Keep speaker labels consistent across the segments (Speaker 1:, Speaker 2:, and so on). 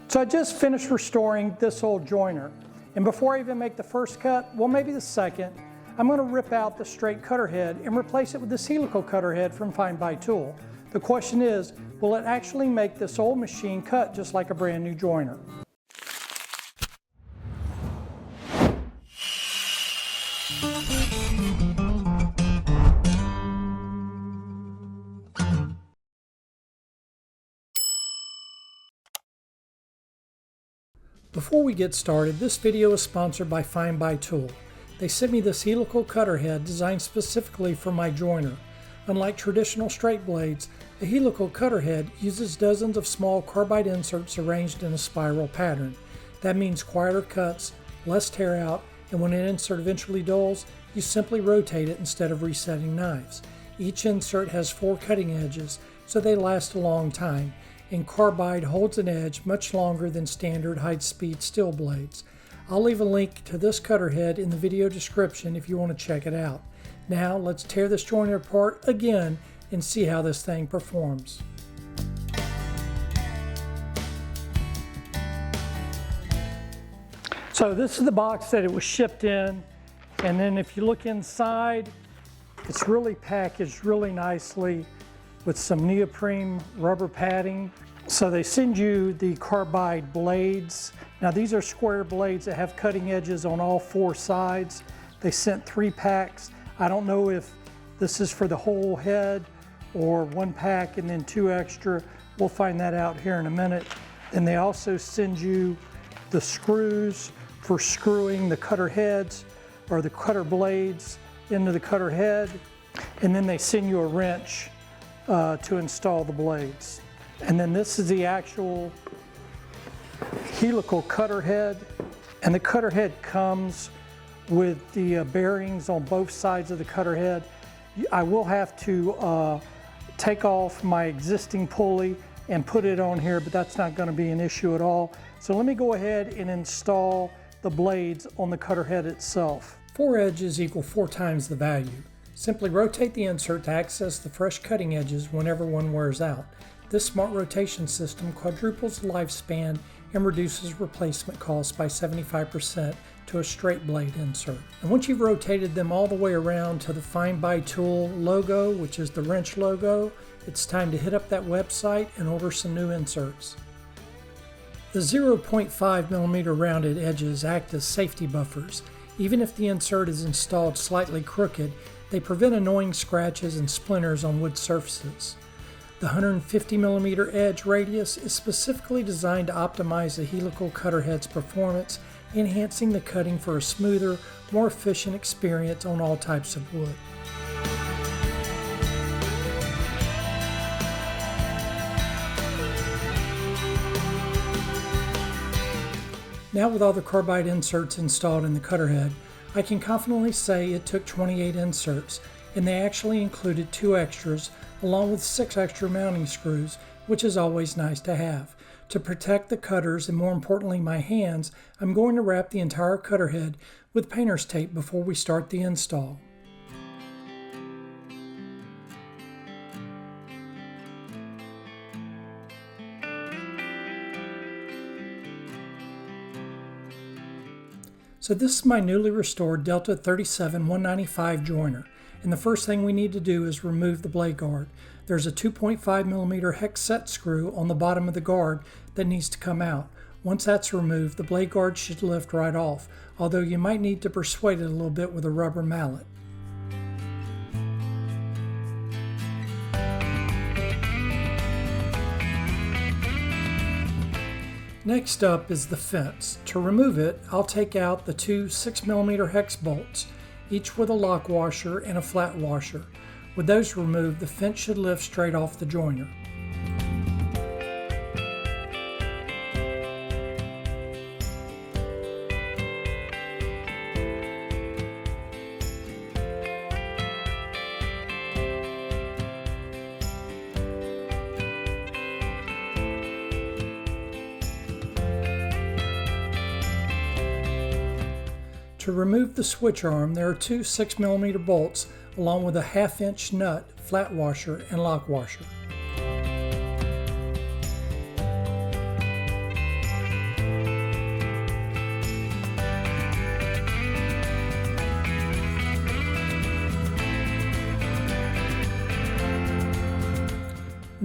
Speaker 1: So I just finished restoring this old joiner. And before I even make the first cut, well maybe the second, I'm going to rip out the straight cutter head and replace it with this helical cutter head from FindBuyTool. The question is, will it actually make this old machine cut just like a brand new joiner? Before we get started, this video is sponsored by FindBuyTool. They sent me this helical cutter head designed specifically for my joiner. Unlike traditional straight blades, a helical cutter head uses dozens of small carbide inserts arranged in a spiral pattern. That means quieter cuts, less tear out, and when an insert eventually dulls, you simply rotate it instead of resetting knives. Each insert has 4 cutting edges, so they last a long time, and carbide holds an edge much longer than standard high-speed steel blades. I'll leave a link to this cutter head in the video description if you want to check it out. Now let's tear this joiner apart again and see how this thing performs. So this is the box that it was shipped in, and then if you look inside, it's really packaged really nicely with some neoprene rubber padding. So they send you the carbide blades. Now these are square blades that have cutting edges on all 4 sides. They sent 3 packs. I don't know if this is for the whole head or 1 pack and then 2 extra. We'll find that out here in a minute. And they also send you the screws for screwing the cutter heads or the cutter blades into the cutter head. And then they send you a wrench to install the blades. And then this is the actual helical cutter head. And the cutter head comes with the bearings on both sides of the cutter head. I will have to take off my existing pulley and put it on here, but that's not going to be an issue at all. So let me go ahead and install the blades on the cutter head itself. 4 edges equal 4 times the value. Simply rotate the insert to access the fresh cutting edges whenever one wears out. This smart rotation system quadruples the lifespan and reduces replacement costs by 75% to a straight blade insert. And once you've rotated them all the way around to the FindBuyTool logo, which is the wrench logo, it's time to hit up that website and order some new inserts. The 0.5mm rounded edges act as safety buffers. Even if the insert is installed slightly crooked, they prevent annoying scratches and splinters on wood surfaces. The 150mm edge radius is specifically designed to optimize the helical cutter head's performance, enhancing the cutting for a smoother, more efficient experience on all types of wood. Now with all the carbide inserts installed in the cutter head, I can confidently say it took 28 inserts, and they actually included 2 extras along with 6 extra mounting screws, which is always nice to have. To protect the cutters and more importantly my hands, I'm going to wrap the entire cutter head with painter's tape before we start the install. So this is my newly restored Delta 37-195 joiner, and the first thing we need to do is remove the blade guard. There's a 2.5mm hex set screw on the bottom of the guard that needs to come out. Once that's removed, the blade guard should lift right off, although you might need to persuade it a little bit with a rubber mallet. Next up is the fence. To remove it, I'll take out the 2 6mm hex bolts, each with a lock washer and a flat washer. With those removed, the fence should lift straight off the joiner. To remove the switch arm, there are 2 6mm bolts along with a 1/2 inch nut, flat washer, and lock washer.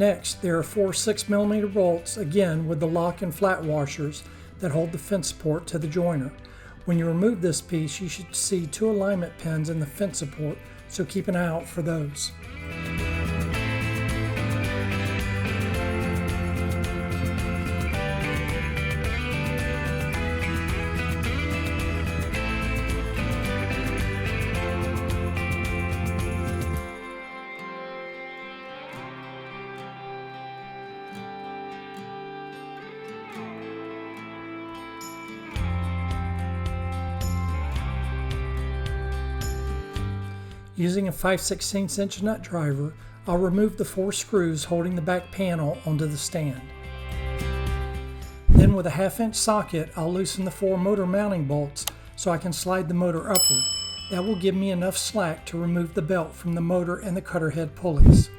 Speaker 1: Next, there are 4 6mm bolts, again with the lock and flat washers that hold the fence support to the joiner. When you remove this piece, you should see 2 alignment pins in the fence support, so keep an eye out for those. Using a 5/16 inch nut driver, I'll remove the 4 screws holding the back panel onto the stand. Then with a 1/2 inch socket, I'll loosen the 4 motor mounting bolts so I can slide the motor upward. That will give me enough slack to remove the belt from the motor and the cutter head pulleys.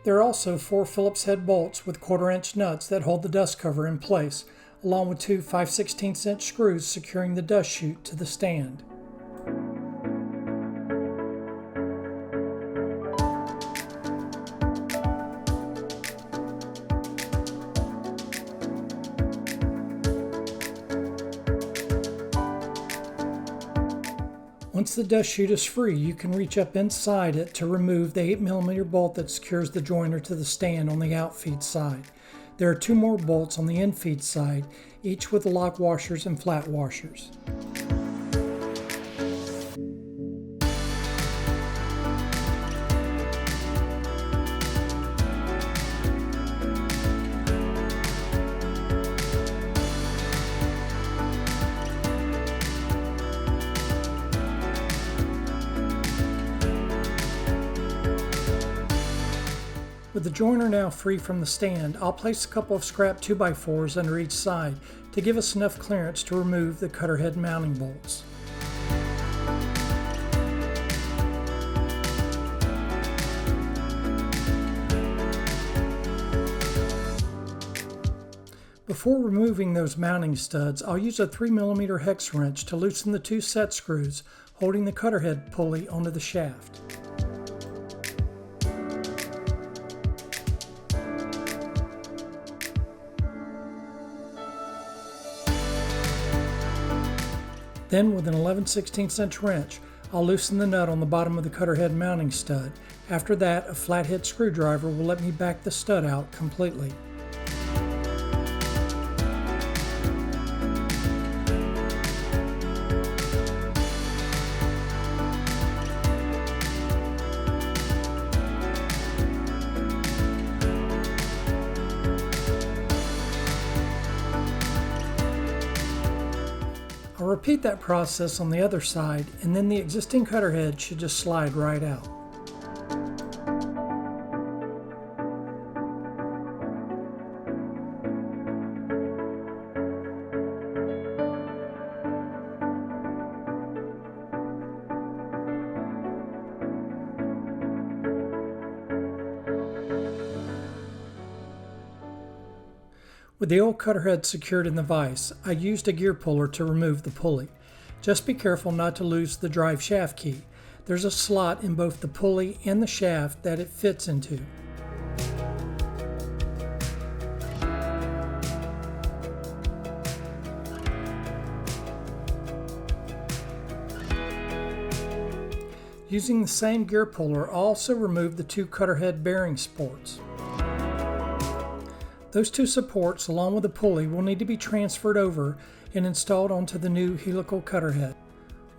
Speaker 1: There are also 4 Phillips head bolts with 1/4 inch nuts that hold the dust cover in place, along with 2 5/16 inch screws securing the dust chute to the stand. Once the dust chute is free, you can reach up inside it to remove the 8mm bolt that secures the joiner to the stand on the outfeed side. There are 2 more bolts on the infeed side, each with lock washers and flat washers. With the joiner now free from the stand, I'll place a couple of scrap 2x4s under each side to give us enough clearance to remove the cutter head mounting bolts. Before removing those mounting studs, I'll use a 3mm hex wrench to loosen the 2 set screws holding the cutter head pulley onto the shaft. Then with an 11/16 inch wrench, I'll loosen the nut on the bottom of the cutter head mounting stud. After that, a flathead screwdriver will let me back the stud out completely. I'll repeat that process on the other side, and then the existing cutter head should just slide right out. With the old cutter head secured in the vise, I used a gear puller to remove the pulley. Just be careful not to lose the drive shaft key. There's a slot in both the pulley and the shaft that it fits into. Using the same gear puller, I'll also remove the 2 cutter head bearing supports. Those 2 supports, along with the pulley, will need to be transferred over and installed onto the new helical cutter head.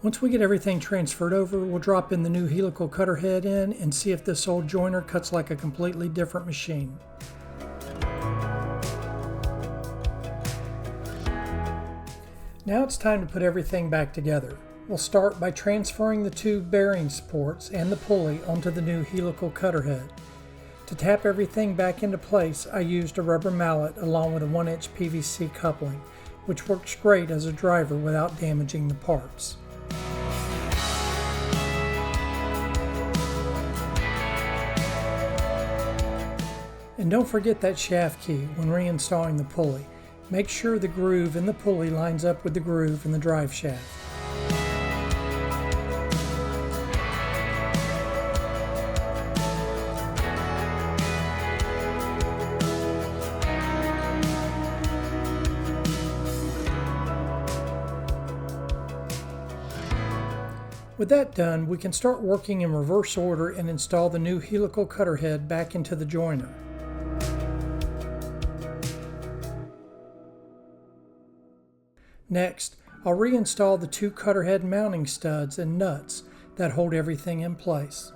Speaker 1: Once we get everything transferred over, we'll drop in the new helical cutter head in and see if this old joiner cuts like a completely different machine. Now it's time to put everything back together. We'll start by transferring the 2 bearing supports and the pulley onto the new helical cutter head. To tap everything back into place, I used a rubber mallet along with a 1-inch PVC coupling, which works great as a driver without damaging the parts. And don't forget that shaft key when reinstalling the pulley. Make sure the groove in the pulley lines up with the groove in the drive shaft. With that done, we can start working in reverse order and install the new helical cutter head back into the joiner. Next, I'll reinstall the two cutter head mounting studs and nuts that hold everything in place.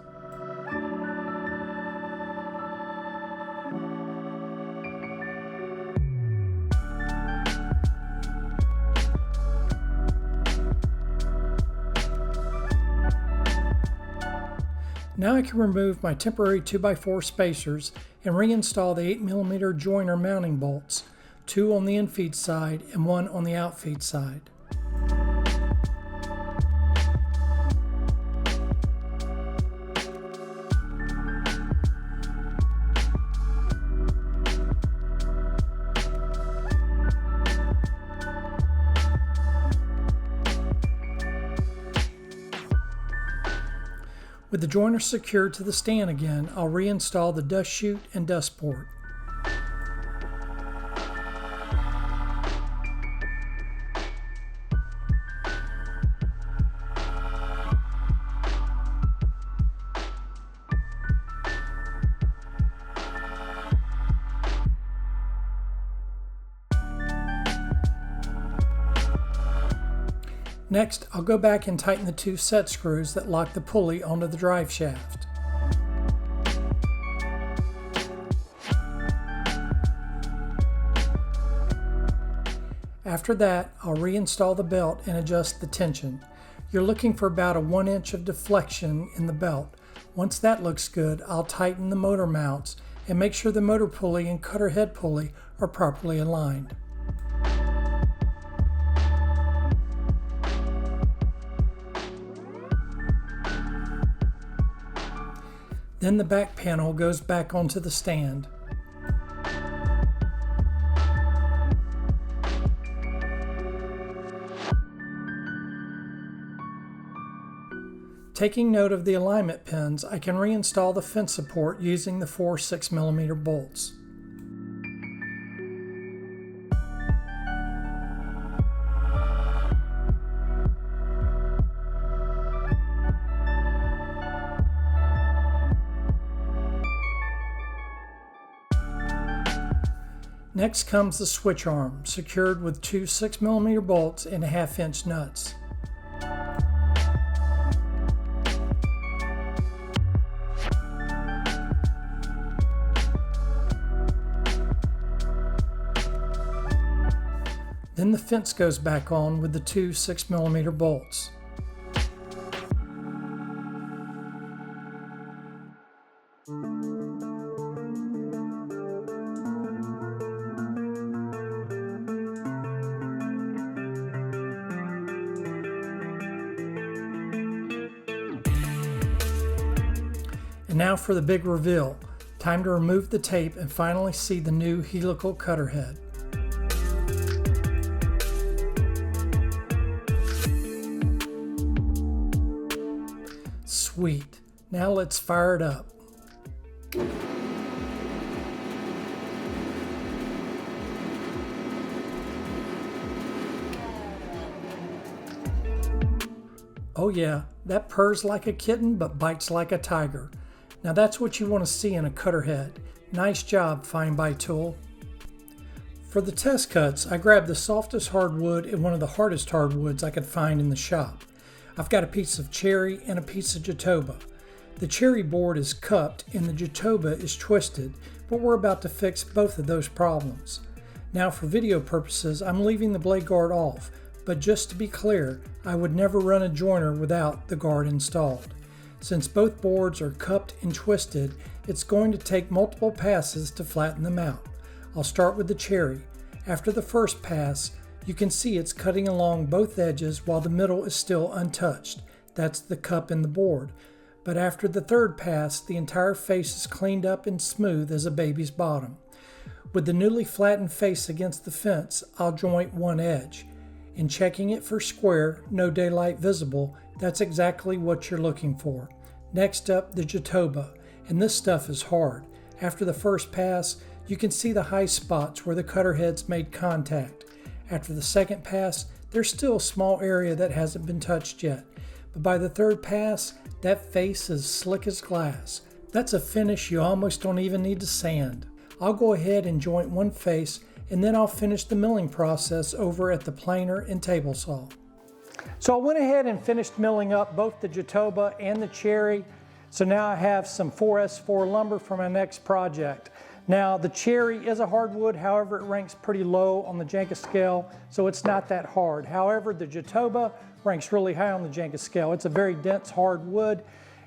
Speaker 1: Now I can remove my temporary 2x4 spacers and reinstall the 8mm joiner mounting bolts, 2 on the infeed side and 1 on the outfeed side. With the joiner secured to the stand again, I'll reinstall the dust chute and dust port. Next, I'll go back and tighten the 2 set screws that lock the pulley onto the drive shaft. After that, I'll reinstall the belt and adjust the tension. You're looking for about a 1 inch of deflection in the belt. Once that looks good, I'll tighten the motor mounts and make sure the motor pulley and cutter head pulley are properly aligned. Then the back panel goes back onto the stand. Taking note of the alignment pins, I can reinstall the fence support using the 4 6mm bolts. Next comes the switch arm, secured with 2 6mm bolts and 1/2 inch nuts. Then the fence goes back on with the 2 6mm bolts. And now for the big reveal. Time to remove the tape and finally see the new helical cutter head. Sweet. Now let's fire it up. Oh yeah, that purrs like a kitten but bites like a tiger. Now that's what you want to see in a cutter head. Nice job, FindBuyTool. For the test cuts, I grabbed the softest hardwood and one of the hardest hardwoods I could find in the shop. I've got a piece of cherry and a piece of jatoba. The cherry board is cupped and the jatoba is twisted, but we're about to fix both of those problems. Now for video purposes, I'm leaving the blade guard off, but just to be clear, I would never run a joiner without the guard installed. Since both boards are cupped and twisted, it's going to take multiple passes to flatten them out. I'll start with the cherry. After the first pass, you can see it's cutting along both edges while the middle is still untouched. That's the cup in the board. but after the third pass, the entire face is cleaned up and smooth as a baby's bottom. With the newly flattened face against the fence, I'll joint one edge. In checking it for square, no daylight visible, that's exactly what you're looking for. Next up, the jatoba, and this stuff is hard. After the first pass, you can see the high spots where the cutter heads made contact. After the second pass, there's still a small area that hasn't been touched yet. But by the third pass, that face is slick as glass. That's a finish you almost don't even need to sand. I'll go ahead and joint one face, and then I'll finish the milling process over at the planer and table saw. So I went ahead and finished milling up both the jatoba and the cherry. So now I have some 4S4 lumber for my next project. Now the cherry is a hardwood, however it ranks pretty low on the Jenga scale, so it's not that hard. However, the jatoba ranks really high on the Jenga scale. It's a very dense hardwood,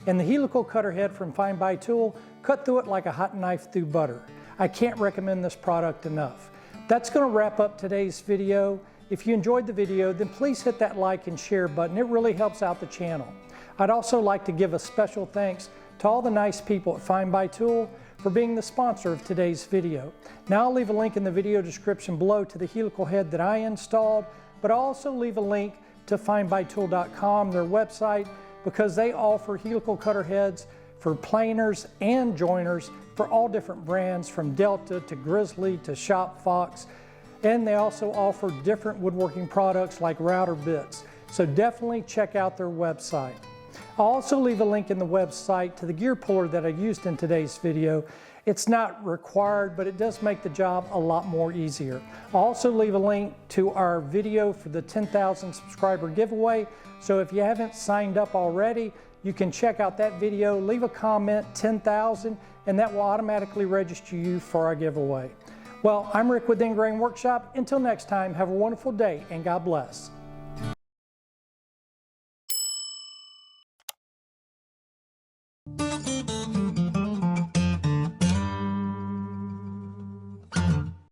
Speaker 1: and the helical cutter head from FindBuyTool cut through it like a hot knife through butter. I can't recommend this product enough. That's going to wrap up today's video. If you enjoyed the video, then please hit that like and share button. It really helps out the channel. I'd also like to give a special thanks to all the nice people at FindBuyTool for being the sponsor of today's video. Now I'll leave a link in the video description below to the helical head that I installed, but I'll also leave a link to FindBuyTool.com, their website, because they offer helical cutter heads for planers and joiners for all different brands, from Delta to Grizzly to Shop Fox. And they also offer different woodworking products like router bits. So definitely check out their website. I'll also leave a link in the website to the gear puller that I used in today's video. It's not required, but it does make the job a lot more easier. I'll also leave a link to our video for the 10,000 subscriber giveaway. So if you haven't signed up already, you can check out that video, leave a comment, 10,000, and that will automatically register you for our giveaway. Well, I'm Rick with Ingrain Workshop. Until next time, have a wonderful day and God bless.